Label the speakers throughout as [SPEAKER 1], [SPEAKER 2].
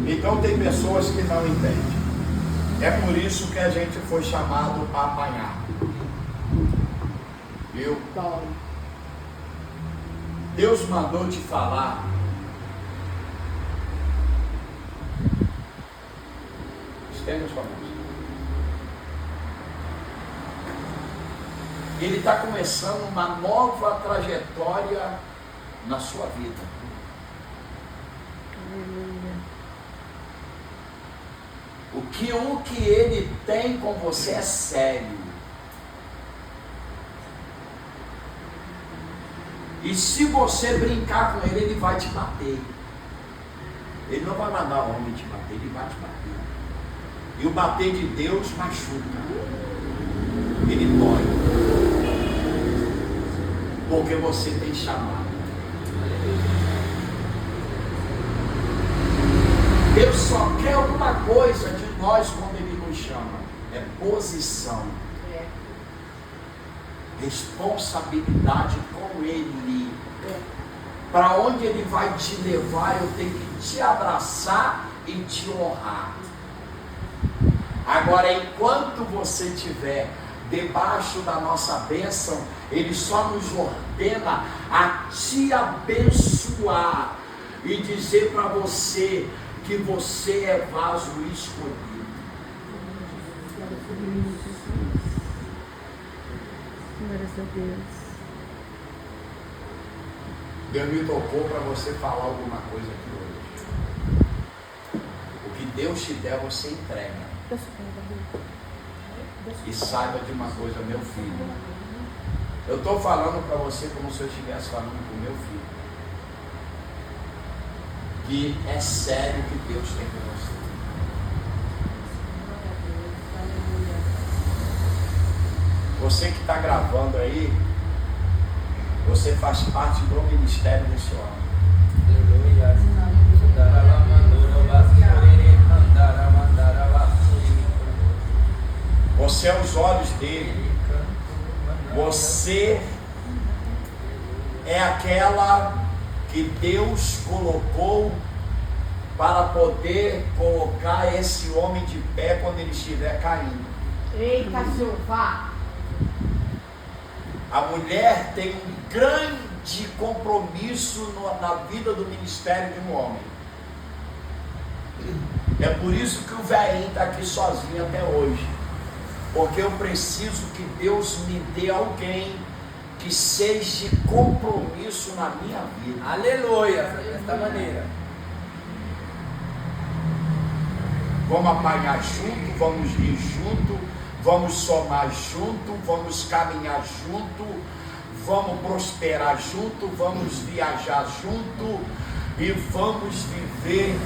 [SPEAKER 1] Então tem pessoas que não entendem. É por isso que a gente foi chamado para apanhar. Viu? Deus mandou te falar. Estende as suas mãos. Ele está começando uma nova trajetória na sua vida. O que ele tem com você é sério. E se você brincar com ele, ele vai te bater. Ele não vai mandar o homem te bater, ele vai te bater. E o bater de Deus machuca. Ele dói. Porque você tem chamado. Deus só quer uma coisa de nós quando Ele nos chama. É posição. Responsabilidade com Ele. Para onde Ele vai te levar, eu tenho que te abraçar e te honrar. Agora, enquanto você estiver debaixo da nossa bênção, Ele só nos ordena a te abençoar e dizer para você que você é vaso escolhido.
[SPEAKER 2] Glórias a Deus.
[SPEAKER 1] Deus me tocou para você falar alguma coisa aqui hoje. O que Deus te der, você entrega. E saiba de uma coisa, meu filho. Eu estou falando para você como se eu estivesse falando com meu filho. Que é sério o que Deus tem com você. Você que está gravando aí, você faz parte do ministério desse homem. Você é os olhos dele. Você é aquela que Deus colocou para poder colocar esse homem de pé quando ele estiver caindo.
[SPEAKER 3] Eita, Jeová!
[SPEAKER 1] A mulher tem um grande compromisso na vida do ministério de um homem. É por isso que o velhinho está aqui sozinho até hoje. Porque eu preciso que Deus me dê alguém que seja de compromisso na minha vida.
[SPEAKER 4] Aleluia! Desta maneira.
[SPEAKER 1] Vamos apanhar junto, vamos rir junto, vamos somar junto, vamos caminhar junto, vamos prosperar junto, vamos viajar junto e vamos viver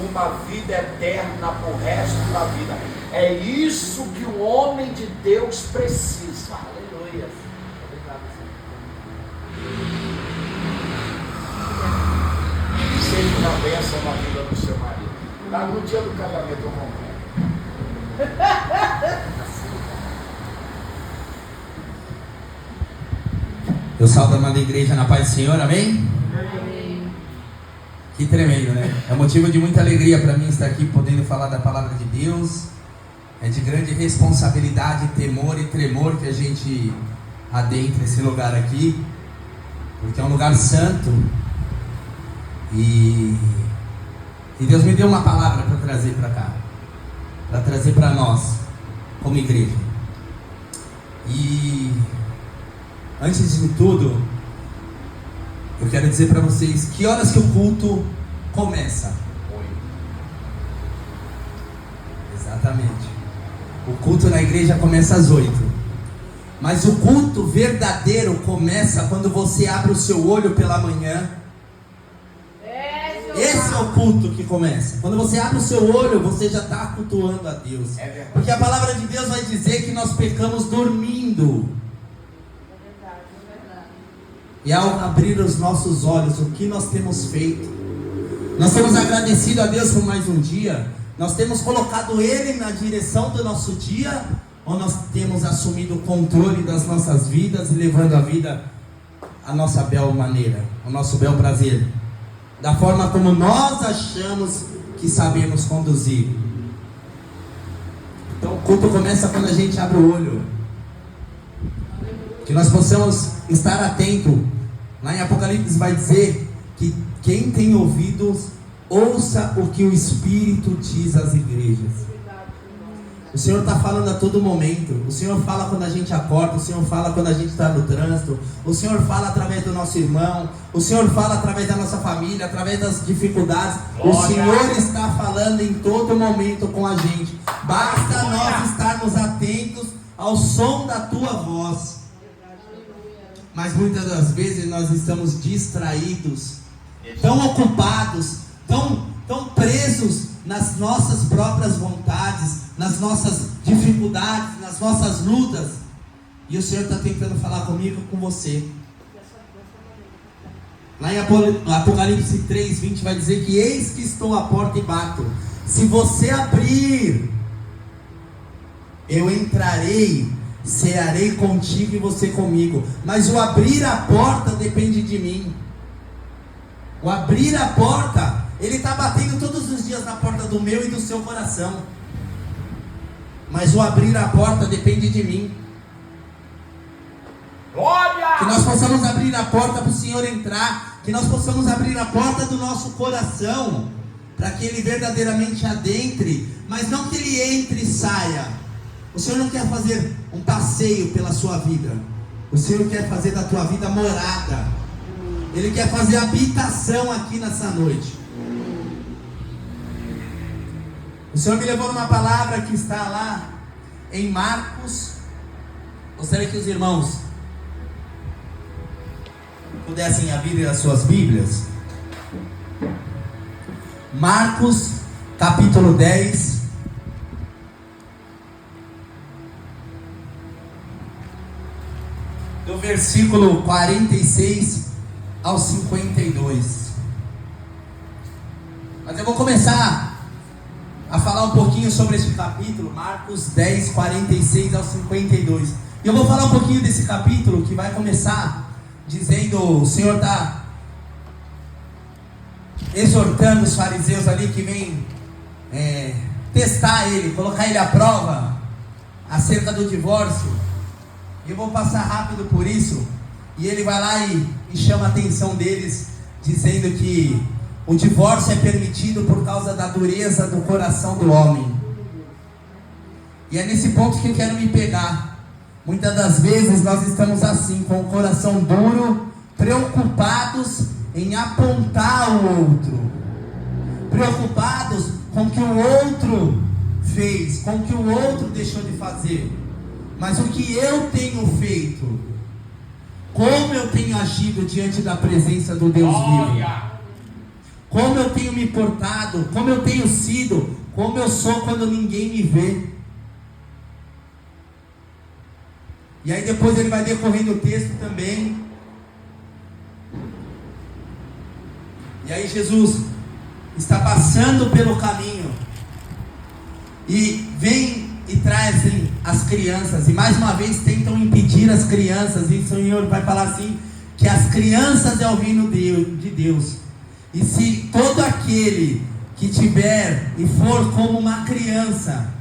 [SPEAKER 1] uma vida eterna para o resto da vida. É isso que o homem de Deus precisa.
[SPEAKER 4] Aleluia.
[SPEAKER 1] Seja uma bênção na vida do seu marido. Lá no dia do casamento eu comprei.
[SPEAKER 5] Eu salto a amada igreja na paz do Senhor, amém?
[SPEAKER 2] Amém.
[SPEAKER 5] Que tremendo, né? É motivo de muita alegria para mim estar aqui podendo falar da palavra de Deus. É de grande responsabilidade, temor e tremor que a gente adentra esse lugar aqui, porque é um lugar santo. E Deus me deu uma palavra para trazer para cá, para trazer para nós, como igreja. E antes de tudo, eu quero dizer para vocês que horas que o culto começa. Exatamente. O culto na igreja começa às 8. Mas o culto verdadeiro começa quando você abre o seu olho pela manhã. Esse é o culto que começa. Quando você abre o seu olho, você já está cultuando a Deus. Porque a palavra de Deus vai dizer que nós pecamos dormindo. E ao abrir os nossos olhos, o que nós temos feito? Nós temos agradecido a Deus por mais um dia? Nós temos colocado Ele na direção do nosso dia? Ou nós temos assumido o controle das nossas vidas e levando a vida à nossa bel maneira, ao nosso bel prazer? Da forma como nós achamos que sabemos conduzir. Então o culto começa quando a gente abre o olho. Que nós possamos estar atentos. Lá em Apocalipse vai dizer que quem tem ouvidos, ouça o que o Espírito diz às igrejas. O Senhor está falando a todo momento. O Senhor fala quando a gente acorda. O Senhor fala quando a gente está no trânsito. O Senhor fala através do nosso irmão. O Senhor fala através da nossa família, através das dificuldades. O Senhor está falando em todo momento com a gente. Basta nós estarmos atentos ao som da tua voz. Mas muitas das vezes nós estamos distraídos, tão ocupados, tão presos nas nossas próprias vontades, nas nossas dificuldades, nas nossas lutas. E o Senhor está tentando falar comigo e com você. Lá em Apocalipse 3:20 vai dizer que eis que estou à porta e bato. Se você abrir, eu entrarei, cearei contigo e você comigo. Mas o abrir a porta depende de mim. O abrir a porta, Ele está batendo todos os dias na porta do meu e do seu coração. Mas o abrir a porta depende de mim.
[SPEAKER 1] Glória!
[SPEAKER 5] Que nós possamos abrir a porta para o Senhor entrar. Que nós possamos abrir a porta do nosso coração, para que Ele verdadeiramente adentre. Mas não que Ele entre e saia. O Senhor não quer fazer um passeio pela sua vida. O Senhor quer fazer da tua vida morada. Ele quer fazer habitação aqui nessa noite. O Senhor me levou numa palavra que está lá em Marcos. Gostaria que os irmãos pudessem abrir as suas Bíblias. Marcos capítulo 10. Do versículo 46 ao 52. Mas eu vou começar a falar um pouquinho sobre este capítulo, Marcos 10, 46 ao 52. E eu vou falar um pouquinho desse capítulo que vai começar dizendo: o Senhor está exortando os fariseus ali que vêm testar ele, colocar ele à prova acerca do divórcio. E eu vou passar rápido por isso. E ele vai lá e chama a atenção deles, dizendo que o divórcio é permitido por causa da dureza do coração do homem. E é nesse ponto que eu quero me pegar. Muitas das vezes nós estamos assim, com o coração duro, preocupados em apontar o outro, preocupados com o que o outro fez, com o que o outro deixou de fazer. Mas o que eu tenho feito, como eu tenho agido diante da presença do Deus vivo, como eu tenho me portado, como eu tenho sido, como eu sou quando ninguém me vê. E aí depois ele vai decorrendo o texto também. E aí Jesus está passando pelo caminho e vem e trazem as crianças, e mais uma vez tentam impedir as crianças. E o Senhor vai falar assim, que as crianças é o reino de Deus. E se todo aquele que tiver e for como uma criança,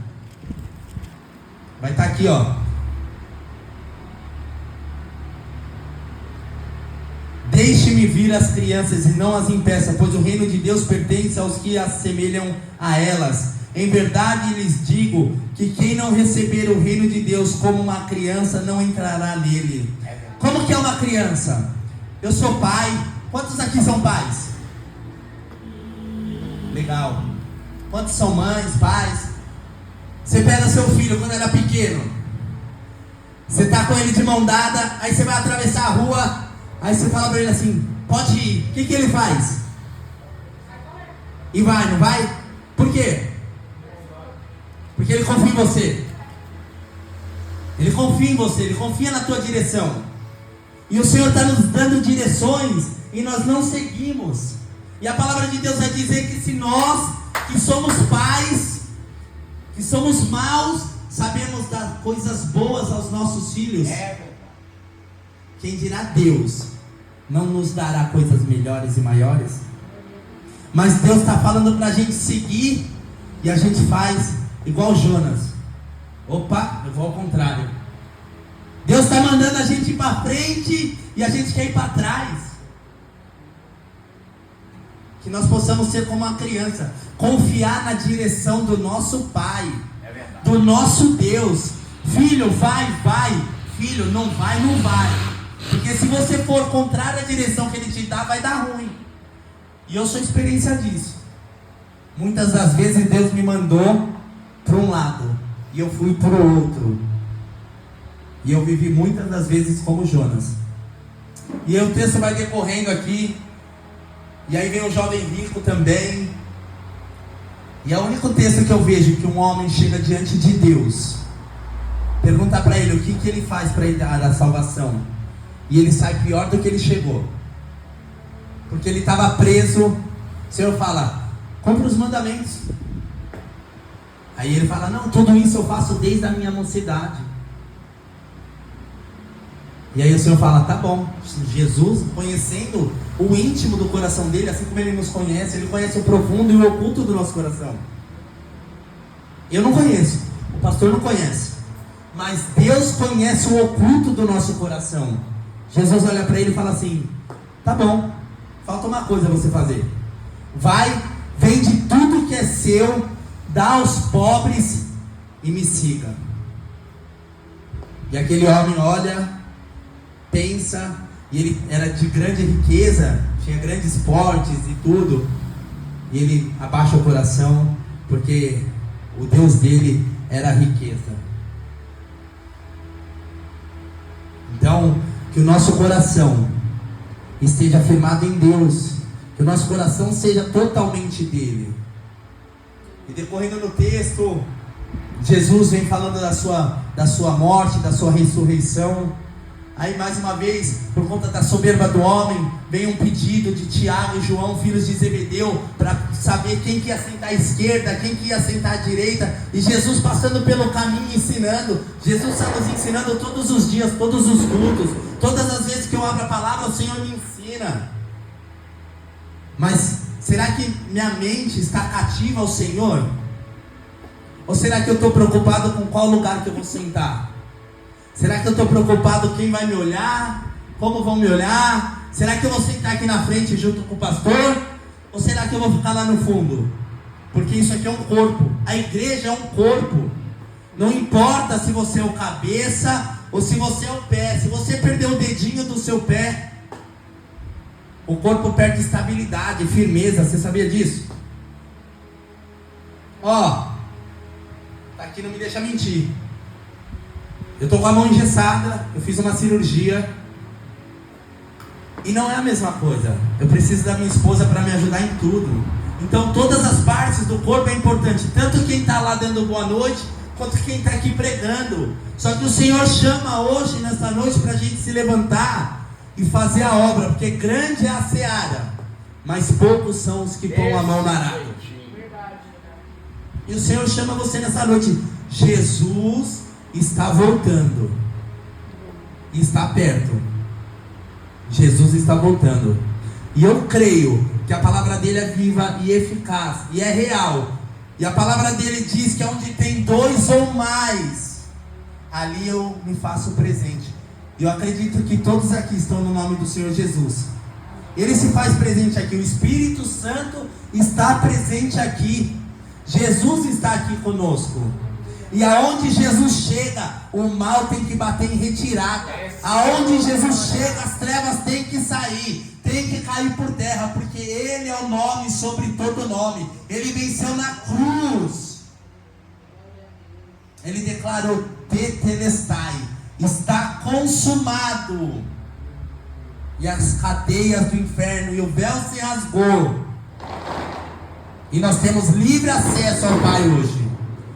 [SPEAKER 5] vai estar aqui, ó. Deixe-me vir as crianças e não as impeça, pois o reino de Deus pertence aos que assemelham a elas. Em verdade lhes digo que quem não receber o reino de Deus como uma criança não entrará nele. Como que é uma criança? Eu sou pai. Quantos aqui são pais? Legal. Quantos são mães, pais? Você pega seu filho quando era pequeno, você está com ele de mão dada, aí você vai atravessar a rua, aí você fala para ele assim, pode ir. O que ele faz? E vai, não vai? Por quê? Porque ele confia em você. Ele confia em você, ele confia na tua direção. E o Senhor está nos dando direções e nós não seguimos. E a palavra de Deus vai dizer que se nós, que somos pais, que somos maus, sabemos dar coisas boas aos nossos filhos, quem dirá Deus não nos dará coisas melhores e maiores? Mas Deus está falando para a gente seguir e a gente faz igual Jonas. Opa, eu vou ao contrário. Deus está mandando a gente ir para frente e a gente quer ir para trás. Que nós possamos ser como uma criança, confiar na direção do nosso Pai, do nosso Deus. Filho, vai. Filho, não vai. Porque se você for contrário à direção que Ele te dá, vai dar ruim. E eu sou experiência disso. Muitas das vezes Deus me mandou para um lado e eu fui para o outro. E eu vivi muitas das vezes como Jonas. E aí o texto vai decorrendo aqui. E aí vem o jovem rico também. E é o único texto que eu vejo que um homem chega diante de Deus, pergunta para ele o que ele faz para ele dar a salvação, e ele sai pior do que ele chegou. Porque ele estava preso. O Senhor fala: cumpra os mandamentos. Aí ele fala: não, tudo isso eu faço desde a minha mocidade. E aí o Senhor fala: tá bom. Jesus, conhecendo o íntimo do coração dele, assim como Ele nos conhece, Ele conhece o profundo e o oculto do nosso coração. Eu não conheço, o pastor não conhece, mas Deus conhece o oculto do nosso coração. Jesus olha para ele e fala assim: tá bom, falta uma coisa a você fazer. Vai, vende tudo que é seu, dá aos pobres e me siga. E aquele homem olha, pensa, e ele era de grande riqueza, tinha grandes portes e tudo, e ele abaixa o coração, porque o Deus dele era a riqueza. Então, que o nosso coração esteja firmado em Deus, que o nosso coração seja totalmente dele. E decorrendo no texto, Jesus vem falando da sua morte, da sua ressurreição. Aí mais uma vez, por conta da soberba do homem, vem um pedido de Tiago e João, filhos de Zebedeu, para saber quem que ia sentar à esquerda, quem que ia sentar à direita. E Jesus passando pelo caminho ensinando. Jesus está nos ensinando todos os dias, todos os cultos. Todas as vezes que eu abro a palavra, o Senhor me ensina. Mas será que minha mente está cativa ao Senhor? Ou será que eu estou preocupado com qual lugar que eu vou sentar? Será que eu estou preocupado quem vai me olhar? Como vão me olhar? Será que eu vou sentar aqui na frente junto com o pastor? Ou será que eu vou ficar lá no fundo? Porque isso aqui é um corpo. A igreja é um corpo. Não importa se você é o cabeça ou se você é o pé. Se você perder o dedinho do seu pé, o corpo perde estabilidade, firmeza. Você sabia disso? Ó, tá aqui, não me deixa mentir. Eu estou com a mão engessada, eu fiz uma cirurgia e não é a mesma coisa. Eu preciso da minha esposa para me ajudar em tudo. Então todas as partes do corpo é importante, tanto quem está lá dando boa noite, quanto quem está aqui pregando. Só que o Senhor chama hoje, nessa noite, para a gente se levantar e fazer a obra, porque grande é a seara, mas poucos são os que põem a mão na arada. E o Senhor chama você nessa noite. Jesus está voltando, está perto. Jesus está voltando, e eu creio que a palavra dele é viva e eficaz, e é real. E a palavra dele diz que onde tem dois ou mais, ali eu me faço presente. Eu acredito que todos aqui estão no nome do Senhor Jesus. Ele se faz presente aqui, o Espírito Santo está presente aqui, Jesus está aqui conosco. E aonde Jesus chega, o mal tem que bater em retirada. Aonde Jesus chega, as trevas têm que sair, tem que cair por terra, porque Ele é o nome sobre todo nome. Ele venceu na cruz. Ele declarou: tetelestai, está consumado. E as cadeias do inferno e o véu se rasgou. E nós temos livre acesso ao Pai hoje,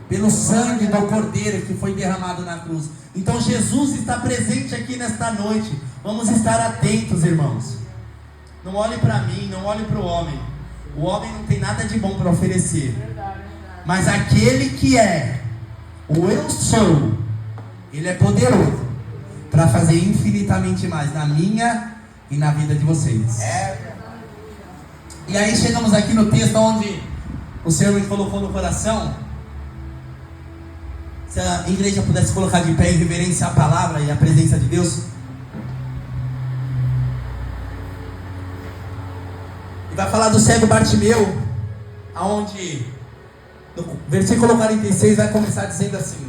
[SPEAKER 5] pelo sangue do Cordeiro que foi derramado na cruz. Então Jesus está presente aqui nesta noite. Vamos estar atentos, irmãos. Não olhe para mim, não olhe para o homem. O homem não tem nada de bom para oferecer. Mas aquele que é o eu sou, ele é poderoso para fazer infinitamente mais na minha e na vida de vocês. E aí chegamos aqui no texto onde o Senhor me colocou no coração. Se a igreja pudesse colocar de pé em reverência à palavra e à presença de Deus. E vai falar do cego Bartimeu, aonde no versículo 46 vai começar dizendo assim: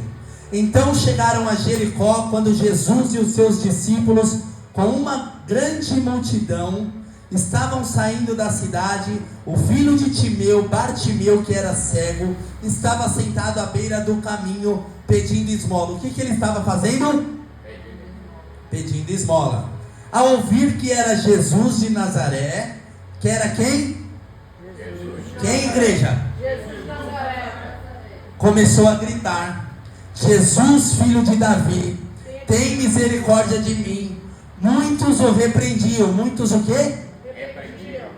[SPEAKER 5] então chegaram a Jericó, quando Jesus e os seus discípulos, com uma grande multidão, estavam saindo da cidade. O filho de Timeu, Bartimeu, que era cego, estava sentado à beira do caminho pedindo esmola. O que ele estava fazendo? Pedindo esmola. Ao ouvir que era Jesus de Nazaré, que era quem? Jesus. Quem, igreja?
[SPEAKER 3] Jesus de Nazaré.
[SPEAKER 5] Começou a gritar: Jesus, filho de Davi, tem misericórdia de mim. Muitos o repreendiam. Muitos o quê?
[SPEAKER 3] Repreendiam.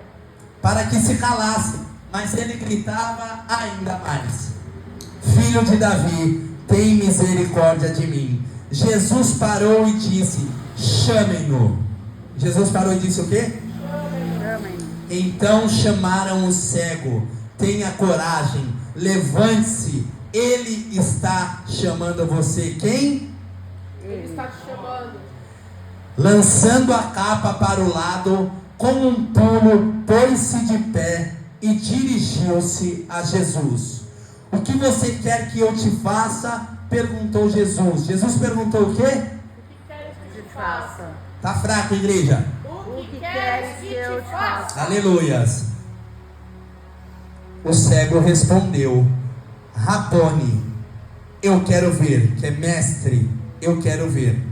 [SPEAKER 5] Para que se calasse, mas ele gritava ainda mais: Filho de Davi, tem misericórdia de mim. Jesus parou e disse: chamem-no. Jesus parou e disse o quê?
[SPEAKER 2] Chamem-no.
[SPEAKER 5] Então chamaram o cego: tenha coragem, levante-se, ele está chamando você. Quem?
[SPEAKER 3] Ele está te chamando.
[SPEAKER 5] Lançando a capa para o lado, com um pulo, pôs-se de pé e dirigiu-se a Jesus. O que você quer que eu te faça? Perguntou Jesus. Jesus perguntou o quê?
[SPEAKER 3] O que queres que te faça?
[SPEAKER 5] Tá fraco, igreja?
[SPEAKER 3] O que queres que eu te faça?
[SPEAKER 5] Aleluias. O cego respondeu: Rabone, eu quero ver. Que é mestre, eu quero ver.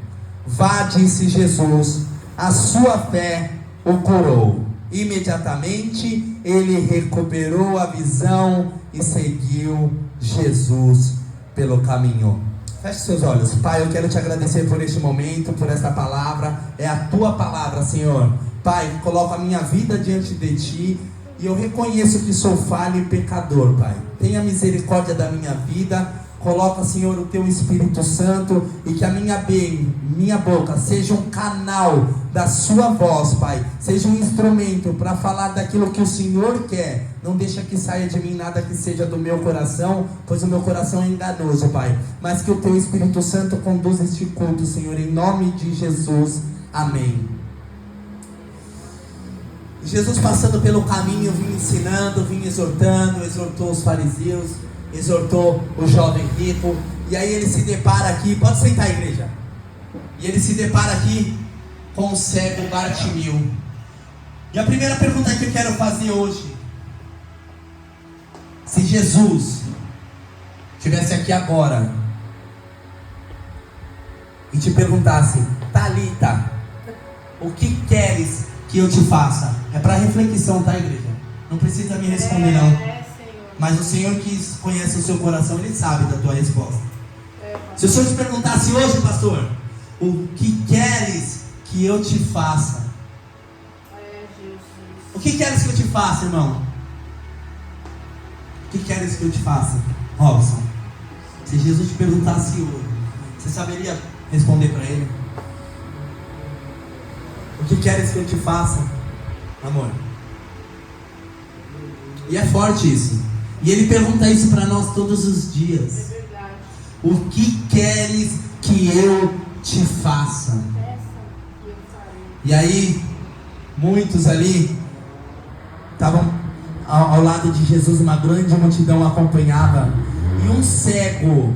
[SPEAKER 5] Vá, disse Jesus, a sua fé o curou. Imediatamente ele recuperou a visão e seguiu Jesus pelo caminho. Feche seus olhos. Pai, eu quero te agradecer por este momento, por esta palavra. É a tua palavra, Senhor. Pai, coloco a minha vida diante de ti e eu reconheço que sou falho e pecador, Pai. Tenha misericórdia da minha vida. Coloca, Senhor, o teu Espírito Santo e que a minha boca seja um canal da sua voz, Pai. Seja um instrumento para falar daquilo que o Senhor quer. Não deixa que saia de mim nada que seja do meu coração, pois o meu coração é enganoso, Pai. Mas que o teu Espírito Santo conduza este culto, Senhor, em nome de Jesus. Amém. Jesus, passando pelo caminho, vinha ensinando, vinha exortando, exortou os fariseus, exortou o jovem rico. E aí ele se depara aqui, pode sentar, igreja. E ele se depara aqui com o cego Bartimeu. E a primeira pergunta que eu quero fazer hoje: se Jesus estivesse aqui agora e te perguntasse: Talita, o que queres que eu te faça? É para reflexão, tá, igreja? Não precisa me responder, não. Mas o Senhor que conhece o seu coração, Ele sabe da tua resposta. Se o Senhor te perguntasse hoje, pastor, o que queres que eu te faça? O que queres que eu te faça, irmão? O que queres que eu te faça, Robson? Se Jesus te perguntasse hoje, você saberia responder para Ele? O que queres que eu te faça, amor? E é forte isso. E Ele pergunta isso para nós todos os dias.
[SPEAKER 3] É verdade.
[SPEAKER 5] O que queres que eu te faça? E aí, muitos ali estavam ao lado de Jesus, uma grande multidão acompanhava. E um cego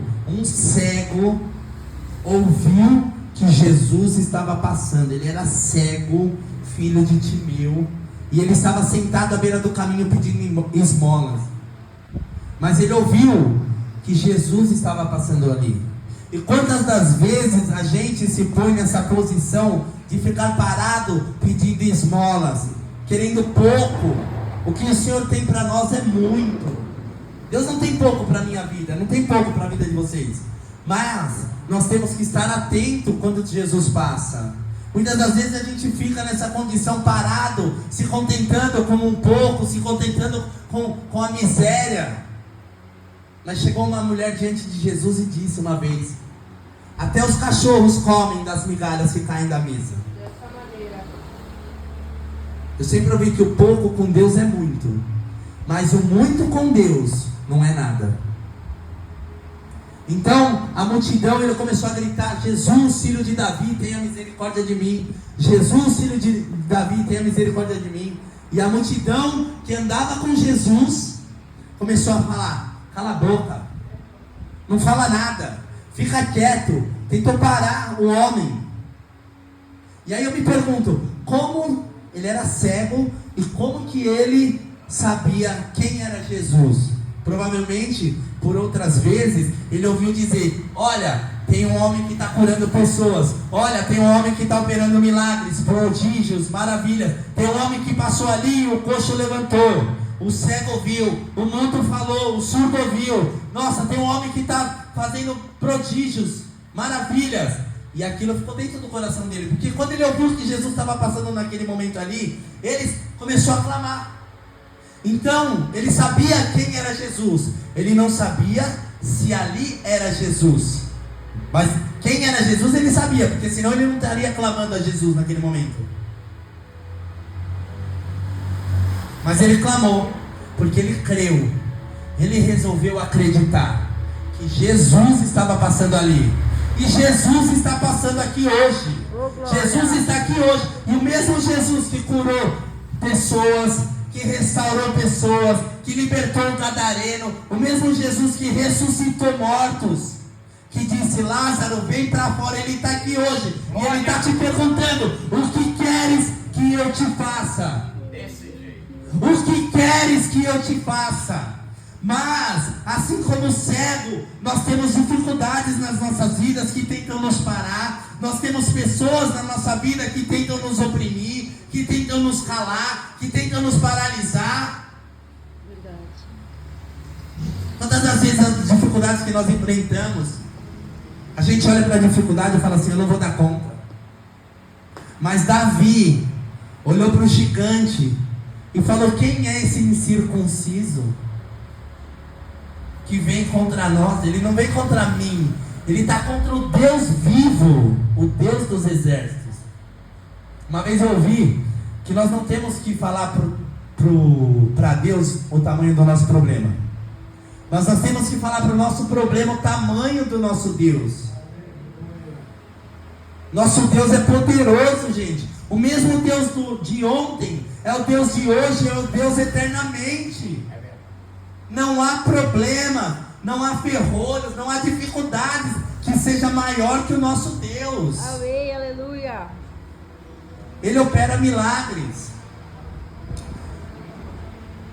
[SPEAKER 5] ouviu que Jesus estava passando. Ele era cego, filho de Timeu, e ele estava sentado à beira do caminho pedindo esmolas. Mas ele ouviu que Jesus estava passando ali. E quantas das vezes a gente se põe nessa posição de ficar parado pedindo esmolas, querendo pouco? O que o Senhor tem para nós é muito. Deus não tem pouco para a minha vida, não tem pouco para a vida de vocês. Mas nós temos que estar atento quando Jesus passa. Muitas das vezes a gente fica nessa condição parado, se contentando com um pouco, se contentando com a miséria. Mas chegou uma mulher diante de Jesus e disse uma vez: até os cachorros comem das migalhas que caem da mesa.
[SPEAKER 3] Dessa maneira.
[SPEAKER 5] Eu sempre ouvi que o pouco com Deus é muito, mas o muito com Deus não é nada. Então a multidão, ele começou a gritar: Jesus, filho de Davi, tenha misericórdia de mim. Jesus, filho de Davi, tenha misericórdia de mim. E a multidão que andava com Jesus começou a falar: cala a boca, não fala nada, fica quieto. Tentou parar o homem. E aí eu me pergunto, como ele era cego e como que ele sabia quem era Jesus? Provavelmente, por outras vezes, ele ouviu dizer: olha, tem um homem que está curando pessoas. Olha, tem um homem que está operando milagres, prodígios, maravilhas. Tem um homem que passou ali e o coxo levantou. O cego ouviu, o mudo falou, o surdo ouviu. Nossa, tem um homem que está fazendo prodígios, maravilhas. E aquilo ficou dentro do coração dele, porque quando ele ouviu que Jesus estava passando naquele momento ali, ele começou a clamar. Então, ele sabia quem era Jesus. Ele não sabia se ali era Jesus, mas quem era Jesus ele sabia, porque senão ele não estaria clamando a Jesus naquele momento. Mas ele clamou, porque ele creu. Ele resolveu acreditar que Jesus estava passando ali. E Jesus está passando aqui hoje. Jesus está aqui hoje. E o mesmo Jesus que curou pessoas, que restaurou pessoas, que libertou o gadareno, o mesmo Jesus que ressuscitou mortos, que disse: Lázaro, vem para fora. Ele está aqui hoje. E ele está te perguntando: o que queres que eu te faça? O que queres que eu te faça? Mas, assim como o cego, nós temos dificuldades nas nossas vidas que tentam nos parar. Nós temos pessoas na nossa vida que tentam nos oprimir, que tentam nos calar, que tentam nos paralisar.
[SPEAKER 2] Verdade.
[SPEAKER 5] Todas as vezes as dificuldades que nós enfrentamos, a gente olha para a dificuldade e fala assim: eu não vou dar conta. Mas Davi olhou para o gigante e falou: quem é esse incircunciso que vem contra nós? Ele não vem contra mim, ele está contra o Deus vivo, o Deus dos exércitos. Uma vez eu ouvi que nós não temos que falar para Deus o tamanho do nosso problema, mas nós temos que falar para o nosso problema o tamanho do nosso Deus. Nosso Deus é poderoso, gente. O mesmo Deus de ontem é o Deus de hoje, é o Deus eternamente. Não há problema, não há ferrolhos, não há dificuldades que seja maior que o nosso Deus.
[SPEAKER 2] Amém, aleluia.
[SPEAKER 5] Ele opera milagres.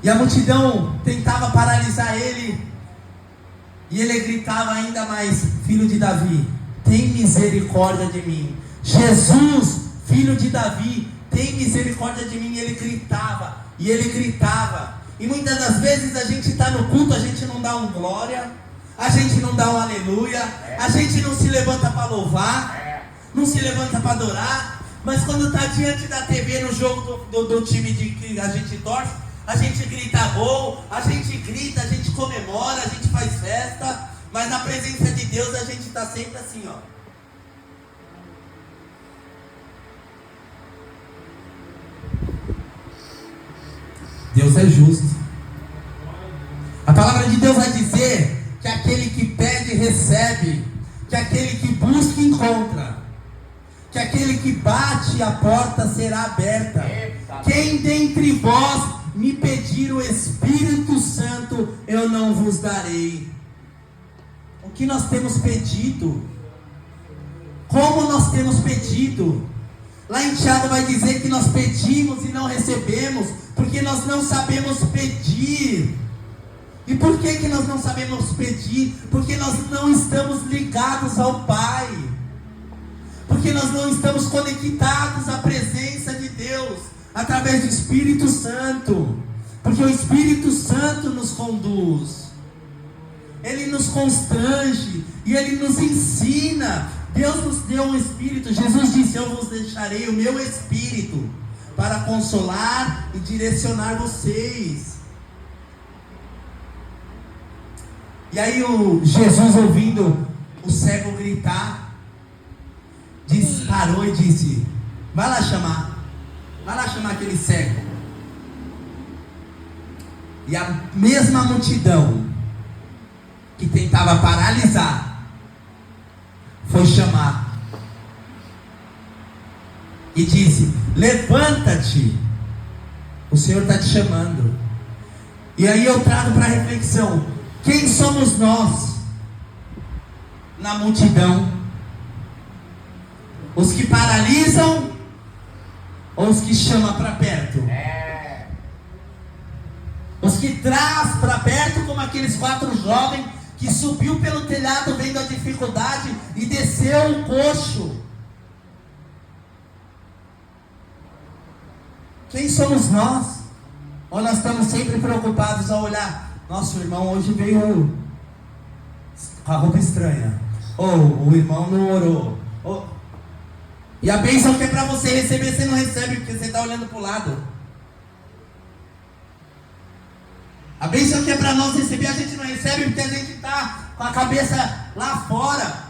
[SPEAKER 5] E a multidão tentava paralisar ele, e ele gritava ainda mais: filho de Davi, tem misericórdia de mim. Jesus, filho de Davi, tem misericórdia de mim. E ele gritava, e ele gritava. E muitas das vezes a gente está no culto, a gente não dá um glória, a gente não dá um aleluia, a gente não se levanta para louvar, não se levanta para adorar. Mas quando está diante da TV no jogo do time que a gente torce, a gente grita gol, a gente grita, a gente comemora, a gente faz festa. Mas na presença de Deus a gente está sempre assim, ó. Deus é justo. A palavra de Deus vai dizer que aquele que pede recebe, que aquele que busca encontra, que aquele que bate a porta será aberta. Quem dentre vós me pedir o Espírito Santo, eu não vos darei. O que nós temos pedido? Como nós temos pedido? Lá em Tiago vai dizer que nós pedimos e não recebemos, porque nós não sabemos pedir. E por que nós não sabemos pedir? Porque nós não estamos ligados ao Pai, porque nós não estamos conectados à presença de Deus, através do Espírito Santo, porque o Espírito Santo nos conduz, Ele nos constrange, e Ele nos ensina. Deus nos deu um Espírito. Jesus disse: eu vos deixarei o meu Espírito para consolar e direcionar vocês. E aí Jesus, ouvindo o cego gritar, parou e disse: vai lá chamar. Vai lá chamar aquele cego. E a mesma multidão que tentava paralisar foi chamar e disse: levanta-te, o Senhor está te chamando. E aí eu trago para reflexão: quem somos nós na multidão? Os que paralisam ou os que chamam para perto? Os que traz para perto, como aqueles 4 jovens que subiu pelo telhado vendo a dificuldade e desceu o coxo. Quem somos nós? Ou nós estamos sempre preocupados a olhar: nosso irmão hoje veio com a roupa estranha, ou o irmão não orou, e a bênção que é para você receber, você não recebe porque você está olhando para o lado. A bênção que é para nós receber, a gente não recebe porque a gente está com a cabeça lá fora.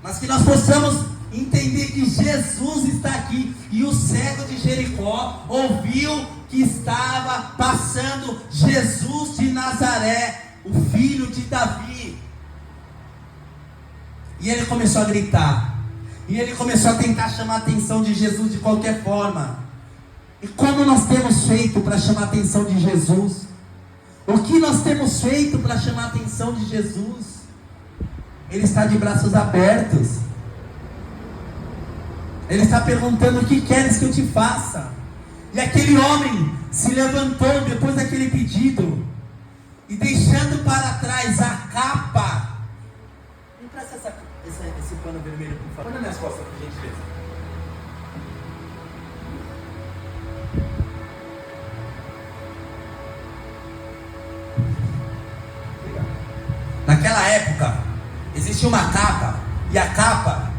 [SPEAKER 5] Mas que nós possamos entender que Jesus está aqui. E o cego de Jericó ouviu que estava passando Jesus de Nazaré, o filho de Davi. E ele começou a gritar. E ele começou a tentar chamar a atenção de Jesus de qualquer forma. E como nós temos feito para chamar a atenção de Jesus? O que nós temos feito para chamar a atenção de Jesus? Ele está de braços abertos. Ele está perguntando: o que queres que eu te faça? E aquele homem se levantou depois daquele pedido, e deixando para trás a capa. Me presta esse pano vermelho, por favor. Põe nas minhas costas, por gentileza. Naquela época, existia uma capa, e a capa,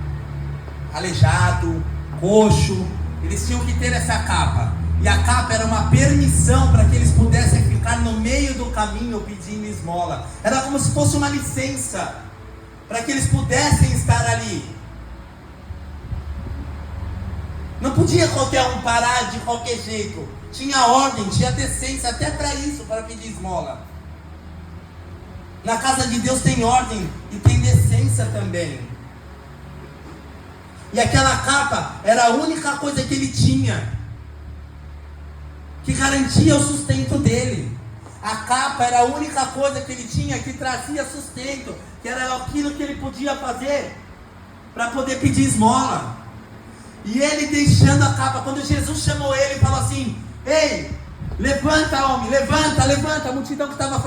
[SPEAKER 5] aleijado, coxo, eles tinham que ter essa capa, e a capa era uma permissão para que eles pudessem ficar no meio do caminho pedindo esmola. Era como se fosse uma licença, para que eles pudessem estar ali. Não podia qualquer um parar de qualquer jeito, tinha ordem, tinha decência até para isso, para pedir esmola. Na casa de Deus tem ordem e tem decência também. E aquela capa era a única coisa que ele tinha, que garantia o sustento dele. A capa era a única coisa que ele tinha que trazia sustento, que era aquilo que ele podia fazer para poder pedir esmola. E ele deixando a capa, quando Jesus chamou ele, falou assim: ei, levanta, homem, levanta, levanta. A multidão que estava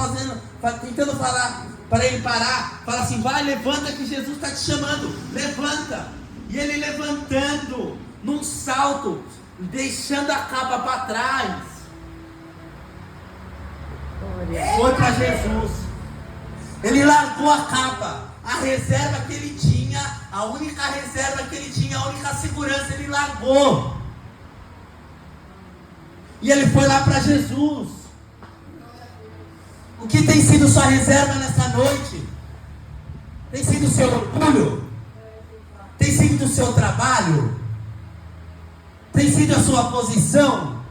[SPEAKER 5] tentando falar para ele parar, fala assim: vai, levanta que Jesus está te chamando, levanta. E ele levantando, num salto, deixando a capa para trás, foi para Jesus. Ele largou a capa, a reserva que ele tinha, a única reserva que ele tinha, a única segurança, ele largou. E ele foi lá para Jesus. O que tem sido sua reserva nessa noite? Tem sido o seu orgulho? Tem sido o seu trabalho? Tem sido a sua posição?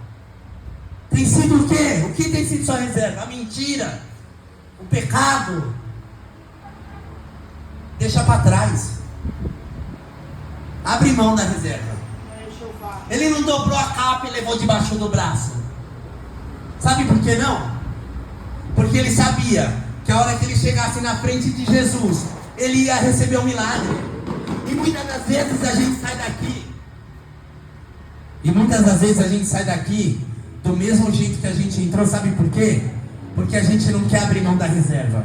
[SPEAKER 5] Tem sido o quê? O que tem sido sua reserva? A mentira? O pecado? Deixa para trás. Abre mão da reserva. Ele não dobrou a capa e levou debaixo do braço. Sabe por que não? Porque ele sabia que a hora que ele chegasse na frente de Jesus, ele ia receber um milagre. E muitas das vezes a gente sai daqui. E muitas das vezes a gente sai daqui do mesmo jeito que a gente entrou. Sabe por quê? Porque a gente não quer abrir mão da reserva.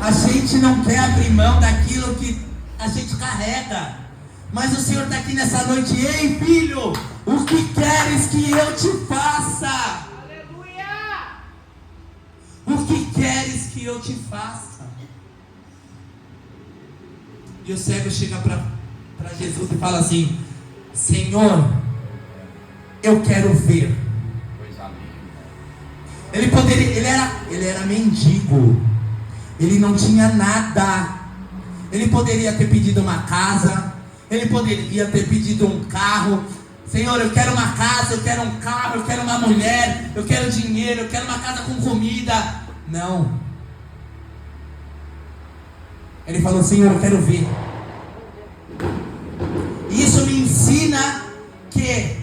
[SPEAKER 5] A gente não quer abrir mão daquilo que a gente carrega. Mas o Senhor está aqui nessa noite. Ei, filho, o que queres que eu te faça?
[SPEAKER 3] Aleluia!
[SPEAKER 5] O que queres que eu te faça? E o cego chega para Jesus e fala assim: Senhor, eu quero ver. Ele era mendigo. Ele não tinha nada. Ele poderia ter pedido uma casa. Ele poderia ter pedido um carro. Senhor, eu quero uma casa, eu quero um carro, eu quero uma mulher, eu quero dinheiro, eu quero uma casa com comida. Não. Ele falou, Senhor, eu quero ver. Isso me ensina que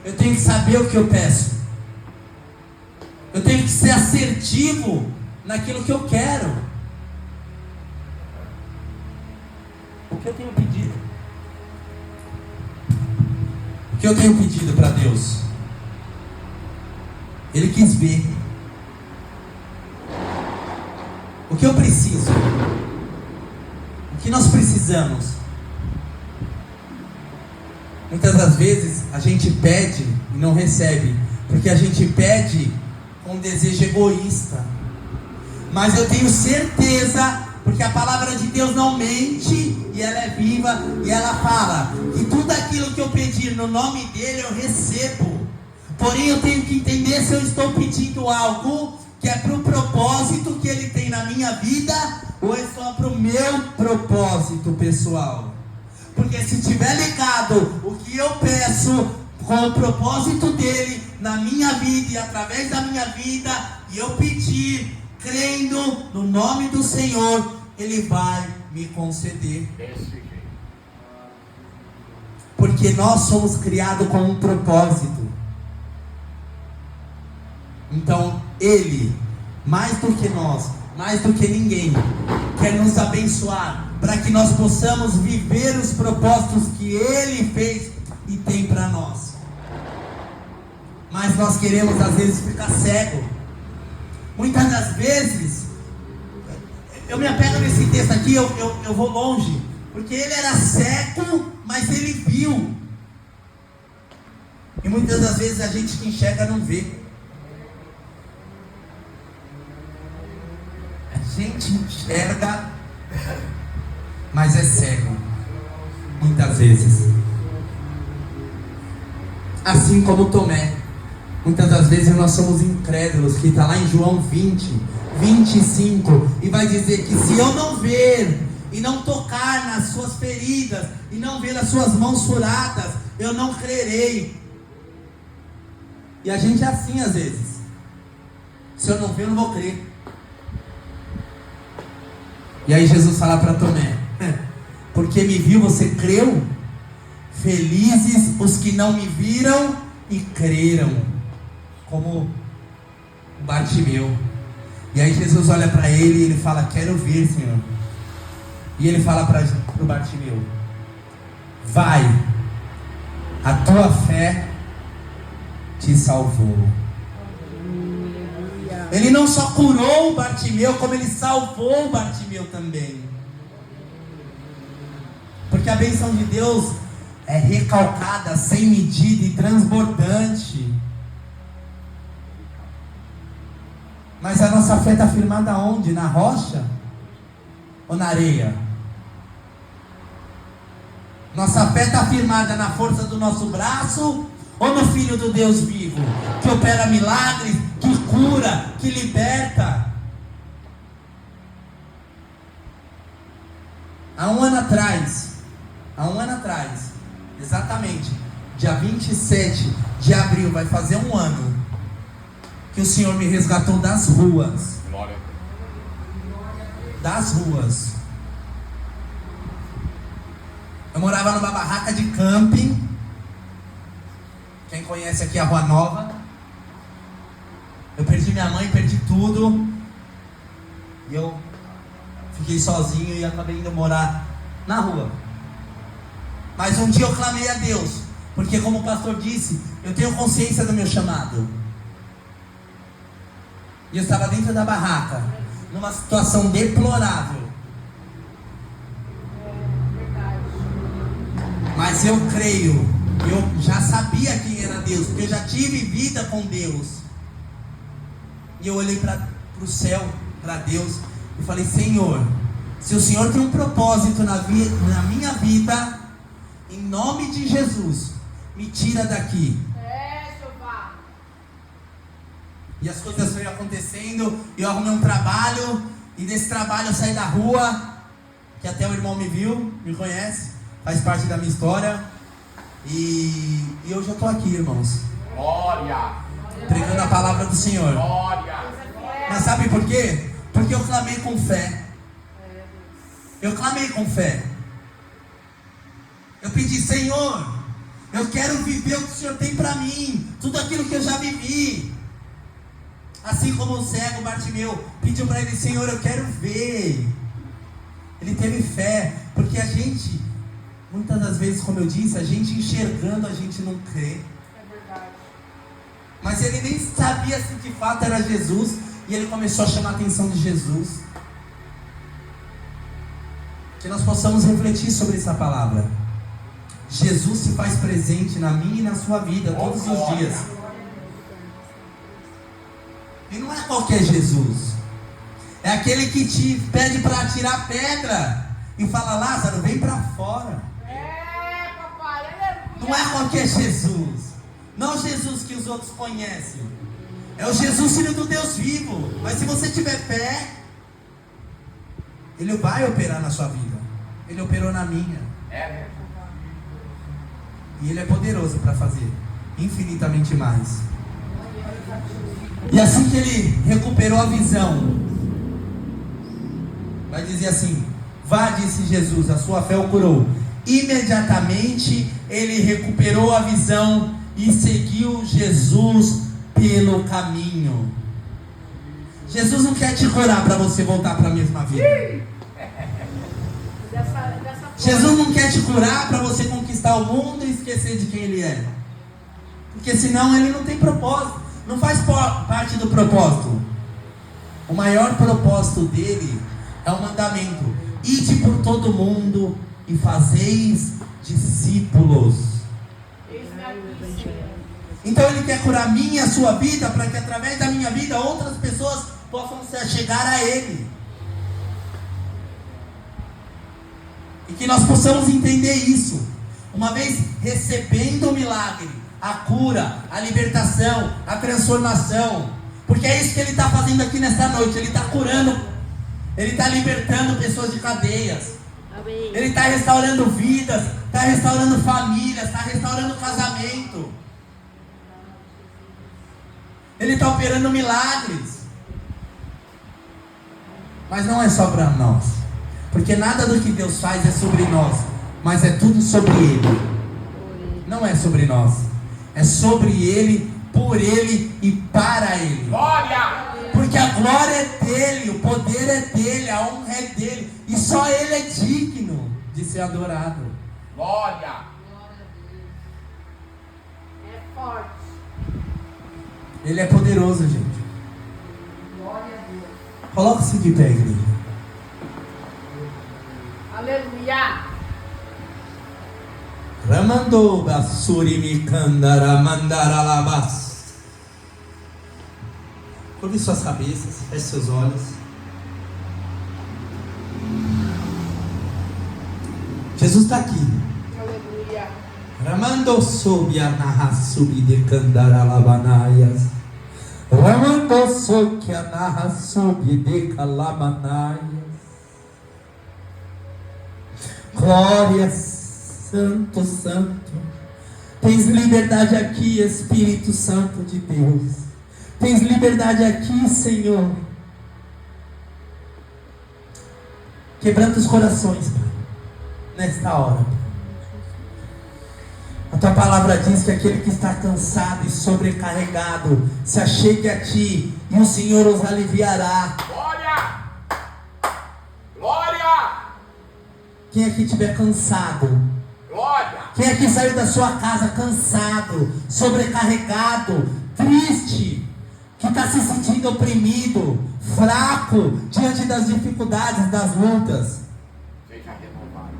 [SPEAKER 5] eu tenho que saber o que eu peço. Eu tenho que ser assertivo naquilo que eu quero. O que eu tenho pedido? O que eu tenho pedido para Deus? Ele quis ver. O que eu preciso? O que nós precisamos? Muitas das vezes a gente pede e não recebe, porque a gente pede com um desejo egoísta. Mas eu tenho certeza, porque a palavra de Deus não mente, e ela é viva, e ela fala que tudo aquilo que eu pedir no nome dele eu recebo. Porém eu tenho que entender se eu estou pedindo algo que é para o propósito que ele tem na minha vida, ou é só para o meu propósito pessoal. Porque se tiver ligado o que eu peço com o propósito dele na minha vida e através da minha vida, e eu pedir crendo no nome do Senhor, ele vai me conceder. Porque nós somos criados com um propósito. Então ele, mais do que nós, mais do que ninguém, quer nos abençoar para que nós possamos viver os propósitos que ele fez e tem para nós. Mas nós queremos às vezes ficar cego. Muitas das vezes eu me apego nesse texto aqui, eu vou longe, porque ele era cego, mas ele viu. E muitas das vezes a gente que enxerga não vê. A gente enxerga, mas é cego, muitas vezes. Assim como Tomé. Muitas das vezes nós somos incrédulos, que está lá em João 20, 25, e vai dizer que se eu não ver, e não tocar nas suas feridas, e não ver as suas mãos furadas, eu não crerei. E a gente é assim às vezes. Se eu não ver, eu não vou crer. E aí Jesus fala para Tomé, porque me viu, você creu? Felizes os que não me viram e creram, como Bartimeu. E aí Jesus olha para ele e ele fala, quero ver, Senhor. E ele fala para o Bartimeu, vai, a tua fé te salvou. Ele não só curou o Bartimeu, como ele salvou o Bartimeu também. Porque a bênção de Deus é recalcada, sem medida e transbordante. Mas a nossa fé está firmada onde? Na rocha? Ou na areia? Nossa fé está firmada na força do nosso braço? Ou no Filho do Deus vivo? Que opera milagres, que cura, que liberta? Há um ano atrás, exatamente, dia 27 de abril, vai fazer um ano, que o Senhor me resgatou das ruas.
[SPEAKER 1] Glória.
[SPEAKER 5] Das ruas. Eu morava numa barraca de camping. Quem conhece aqui a Rua Nova. Eu perdi minha mãe, perdi tudo. E eu fiquei sozinho e acabei indo morar na rua. Mas um dia eu clamei a Deus, porque como o pastor disse, eu tenho consciência do meu chamado. E eu estava dentro da barraca, numa situação deplorável. Mas eu creio, eu já sabia quem era Deus, porque eu já tive vida com Deus. E eu olhei para o céu, para Deus, e falei, Senhor, se o Senhor tem um propósito na minha vida, em nome de Jesus, me tira daqui.
[SPEAKER 3] Jeová.
[SPEAKER 5] E as coisas foram acontecendo, eu arrumei um trabalho, e desse trabalho eu saí da rua, que até o irmão me viu, me conhece, faz parte da minha história. E eu já estou aqui, irmãos,
[SPEAKER 1] Glória.
[SPEAKER 5] pregando a palavra do Senhor.
[SPEAKER 1] Glória.
[SPEAKER 5] Mas sabe por quê? Porque eu clamei com fé. Eu clamei com fé. Eu pedi: Senhor, eu quero viver o que o Senhor tem para mim, tudo aquilo que eu já vivi. Assim como o cego Bartimeu pediu para ele: Senhor, eu quero ver. Ele teve fé, porque a gente, muitas das vezes, como eu disse, a gente enxergando, a gente não crê.
[SPEAKER 3] É verdade.
[SPEAKER 5] Mas ele nem sabia se de fato era Jesus, e ele começou a chamar a atenção de Jesus. Que nós possamos refletir sobre essa palavra. Jesus se faz presente na minha e na sua vida todos os dias. E não é qualquer Jesus. É aquele que te pede para tirar pedra e fala: Lázaro, vem para fora.
[SPEAKER 3] É, papai, aleluia.
[SPEAKER 5] Não é qualquer Jesus. Não é o Jesus que os outros conhecem. É o Jesus, Filho do Deus vivo. Mas se você tiver fé, Ele vai operar na sua vida. Ele operou na minha.
[SPEAKER 1] É.
[SPEAKER 5] E Ele é poderoso para fazer infinitamente mais. E assim que Ele recuperou a visão, vai dizer assim: vá, disse Jesus, a sua fé o curou. Imediatamente ele recuperou a visão e seguiu Jesus pelo caminho. Jesus não quer te curar para você voltar para a mesma vida. Jesus não quer te curar para você conquistar o mundo e esquecer de quem Ele é. Porque senão Ele não tem propósito. Não faz parte do propósito. O maior propósito dele é o mandamento: ide por todo mundo e fazeis discípulos. Então Ele quer curar a minha e a sua vida, para que através da minha vida outras pessoas possam se chegar a Ele. E que nós possamos entender isso. Uma vez recebendo o milagre, a cura, a libertação, a transformação. Porque é isso que Ele está fazendo aqui nesta noite. Ele está curando, Ele está libertando pessoas de cadeias.
[SPEAKER 2] Amém.
[SPEAKER 5] Ele está restaurando vidas, está restaurando famílias, está restaurando casamento. Ele está operando milagres. Mas não é só para nós. Porque nada do que Deus faz é sobre nós, mas é tudo sobre Ele. Não é sobre nós. É sobre Ele, por Ele e para Ele.
[SPEAKER 1] Glória.
[SPEAKER 5] Porque a glória é dele, o poder é dele, a honra é dele. E só Ele é digno de ser adorado.
[SPEAKER 1] Glória.
[SPEAKER 3] É forte.
[SPEAKER 5] Ele é poderoso, gente.
[SPEAKER 3] Glória a Deus.
[SPEAKER 5] Coloque-se de pé, igreja.
[SPEAKER 3] Aleluia.
[SPEAKER 5] Ramando basuri kandara mandara labas. Curve suas cabeças, feche seus olhos. Jesus está aqui.
[SPEAKER 3] Aleluia.
[SPEAKER 5] Ramando sobi anaha subi de kandara labanayas. Ramando soki anaha subi de kalabanayas. Glória, Santo, Santo. Tens liberdade aqui, Espírito Santo de Deus. Tens liberdade aqui, Senhor. Quebrando os corações, Pai, nesta hora. A tua palavra diz que aquele que está cansado e sobrecarregado se achegue a ti e o Senhor os aliviará.
[SPEAKER 1] Glória. Glória.
[SPEAKER 5] Quem aqui estiver cansado,
[SPEAKER 1] Glória.
[SPEAKER 5] quem aqui saiu da sua casa cansado, sobrecarregado, triste, que está se sentindo oprimido, fraco, diante das dificuldades, das lutas,
[SPEAKER 1] Seja renovado.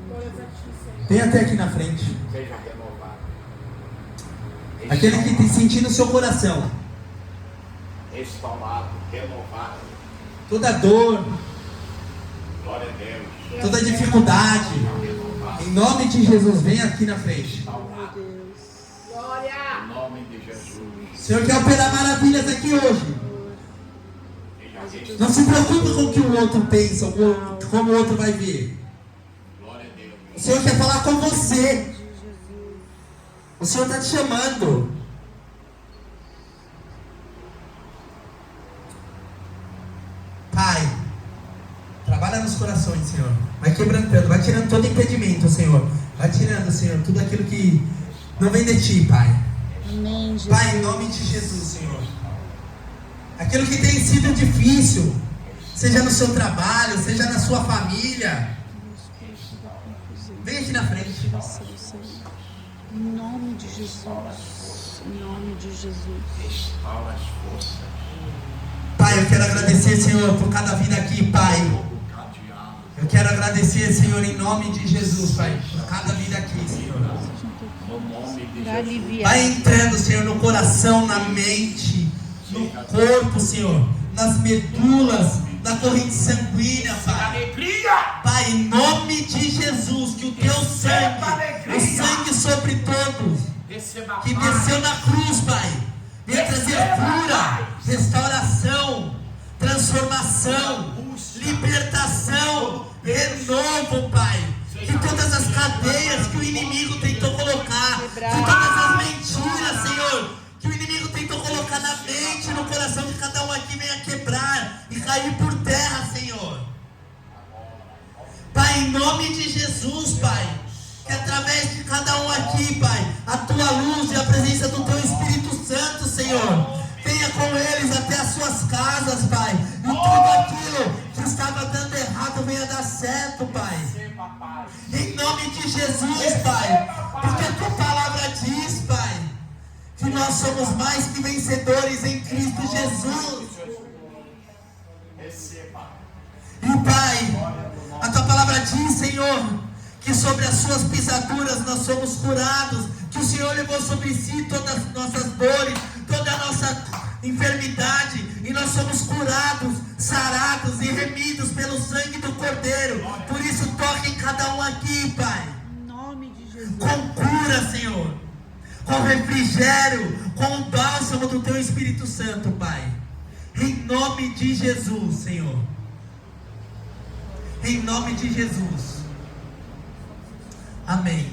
[SPEAKER 3] Glória a ti, Senhor.
[SPEAKER 5] vem até aqui na frente.
[SPEAKER 1] Seja renovado.
[SPEAKER 5] Aquele que tem sentido no seu coração
[SPEAKER 1] Restaurado, renovado.
[SPEAKER 5] toda dor,
[SPEAKER 1] Glória a Deus.
[SPEAKER 5] toda dificuldade,
[SPEAKER 1] Renovado.
[SPEAKER 5] em nome de Jesus, vem aqui na frente.
[SPEAKER 1] Restaurado.
[SPEAKER 3] Glória.
[SPEAKER 1] Em nome de Jesus.
[SPEAKER 5] O Senhor quer operar maravilhas aqui hoje.
[SPEAKER 1] Seja restaurado.
[SPEAKER 5] Não se preocupe com o que o outro pensa, ou como o outro vai ver.
[SPEAKER 1] Glória a Deus.
[SPEAKER 5] O Senhor quer falar com você. O Senhor está te chamando. Pai, trabalha nos corações, Senhor. Vai quebrantando, vai tirando todo impedimento, Senhor. Vai tirando, Senhor, tudo aquilo que não vem de Ti, Pai.
[SPEAKER 2] Amém, Jesus.
[SPEAKER 5] Pai, em nome de Jesus, Senhor. Aquilo que tem sido difícil, seja no seu trabalho, seja na sua família, vem aqui na frente.
[SPEAKER 2] Em nome de Jesus. Em nome de Jesus.
[SPEAKER 5] Pai, eu quero agradecer, Senhor, por cada vida aqui, Pai. Eu quero agradecer, Senhor, em nome de Jesus, Pai, por cada vida aqui, Senhor.
[SPEAKER 2] Para aliviar.
[SPEAKER 5] Vai entrando, Senhor, no coração, na mente, no corpo, Senhor, nas medulas, na corrente sanguínea, Pai. Pai, em nome de Jesus, que o Teu sangue, o sangue sobre todos, que desceu na cruz, Pai, venha trazer cura, restauração, transformação, libertação, renovo, Pai. Que todas as cadeias que o inimigo tentou colocar, que todas as mentiras, Senhor, que o inimigo tentou colocar na mente, no coração de cada um aqui, venha quebrar e cair por terra, Senhor. Pai, em nome de Jesus, Pai, que através de cada um aqui, Pai, a Tua luz e a presença do Teu Espírito Santo, Senhor, venha com eles até as suas casas, Pai, e tudo aquilo que estava dando errado venha dar certo, Pai. Em nome de Jesus, Pai, porque a Tua palavra diz, Pai, que nós somos mais que vencedores em Cristo Jesus. E Pai, a Tua palavra diz, Senhor, que sobre as Suas pisaduras nós somos curados, que o Senhor levou sobre si todas as nossas dores, toda a nossa enfermidade, e nós somos curados, sarados e remidos pelo sangue do Cordeiro. Por isso toque em cada um aqui, Pai,
[SPEAKER 2] Em nome de Jesus.
[SPEAKER 5] com cura, Senhor, com refrigério, com o bálsamo do Teu Espírito Santo, Pai, em nome de Jesus, Senhor, em nome de Jesus. Amém.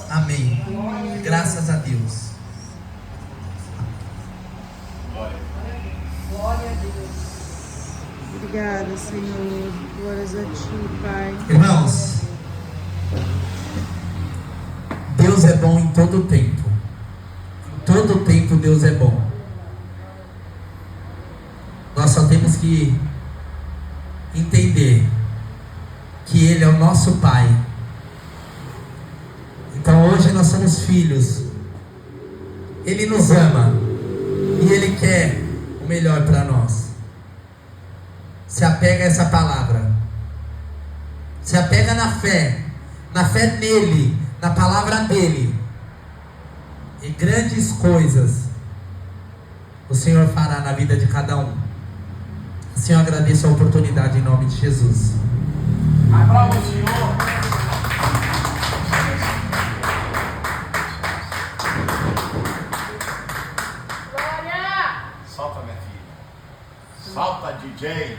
[SPEAKER 5] Amém. Graças a Deus.
[SPEAKER 2] Obrigada, Senhor. Glórias a Ti, Pai.
[SPEAKER 5] Irmãos, Deus é bom em todo tempo. Em todo tempo Deus é bom. Nós só temos que entender que Ele é o nosso Pai. Então hoje nós somos filhos. Ele nos ama e Ele quer o melhor para nós. Se apega a essa palavra. Se apega na fé nele, na palavra dele. E grandes coisas o Senhor fará na vida de cada um. Assim eu agradeço a oportunidade em nome de Jesus.
[SPEAKER 1] Aplauda o Senhor.
[SPEAKER 3] Glória!
[SPEAKER 1] Solta, minha filha. Solta, DJ.